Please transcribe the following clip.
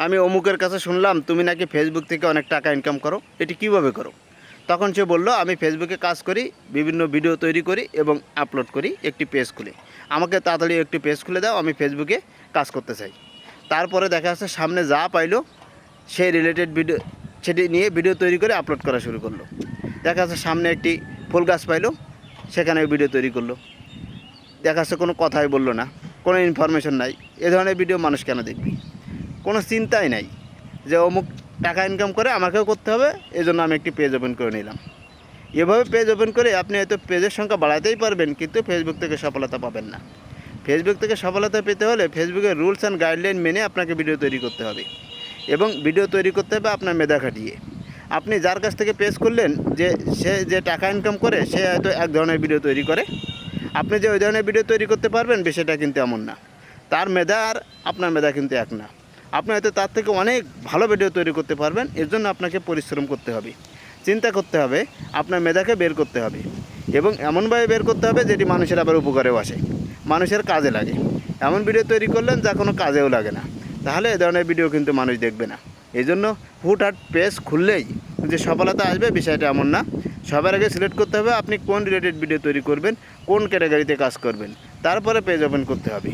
আমি অমুকের কাছে শুনলাম তুমি নাকি ফেসবুক থেকে অনেক টাকা ইনকাম করো, এটি কিভাবে করো? তখন সে বলল, আমি ফেসবুকে কাজ করি, বিভিন্ন ভিডিও তৈরি করি এবং আপলোড করি একটি পেজ খুলে। আমাকে তাড়াতাড়ি একটি পেজ খুলে দাও, আমি ফেসবুকে কাজ করতে চাই। তারপরে দেখা যাচ্ছে সামনে যা পাইলো সেই রিলেটেড ভিডিও সেটি নিয়ে ভিডিও তৈরি করে আপলোড করা শুরু করলো। দেখা যাচ্ছে সামনে একটি ফুল গাছ পাইলো, সেখানে ভিডিও তৈরি করলো। দেখা যাচ্ছে কোনো কথাই বললো না, কোনো ইনফরমেশন নাই। এ ধরনের ভিডিও মানুষ কেন দেখবে? কোনো চিন্তাই নাই যে অমুক টাকা ইনকাম করে আমাকেও করতে হবে, এই জন্য আমি একটি পেজ ওপেন করে নিলাম। এভাবে পেজ ওপেন করে আপনি হয়তো পেজের সংখ্যা বাড়াতেই পারবেন, কিন্তু ফেসবুক থেকে সফলতা পাবেন না। ফেসবুক থেকে সফলতা পেতে হলে ফেসবুকের রুলস অ্যান্ড গাইডলাইন মেনে আপনাকে ভিডিও তৈরি করতে হবে, এবং ভিডিও তৈরি করতে হবে আপনার মেধা খাটিয়ে। আপনি যার কাছ থেকে পেজ করলেন, সে যে টাকা ইনকাম করে, সে হয়তো এক ধরনের ভিডিও তৈরি করে। আপনি যে ওই ধরনের ভিডিও তৈরি করতে পারবেন বিষয়টা কিন্তু এমন না। তার মেধা আর আপনার মেধা কিন্তু এক না। আপনি হয়তো তার থেকে অনেক ভালো ভিডিও তৈরি করতে পারবেন। এর জন্য আপনাকে পরিশ্রম করতে হবে, চিন্তা করতে হবে, আপনার মেধাকে বের করতে হবে, এবং এমনভাবে বের করতে হবে যেটি মানুষের আবার উপকারেও আসে, মানুষের কাজে লাগে। এমন ভিডিও তৈরি করলেন যা কোনো কাজেও লাগে না, তাহলে এ ধরনের ভিডিও কিন্তু মানুষ দেখবে না। এই জন্য হুটহাট পেজ খুললেই যে সফলতা আসবে বিষয়টা এমন না। সবার আগে সিলেক্ট করতে হবে আপনি কোন রিলেটেড ভিডিও তৈরি করবেন, কোন ক্যাটাগরিতে কাজ করবেন, তারপরে পেজ ওপেন করতে হবে।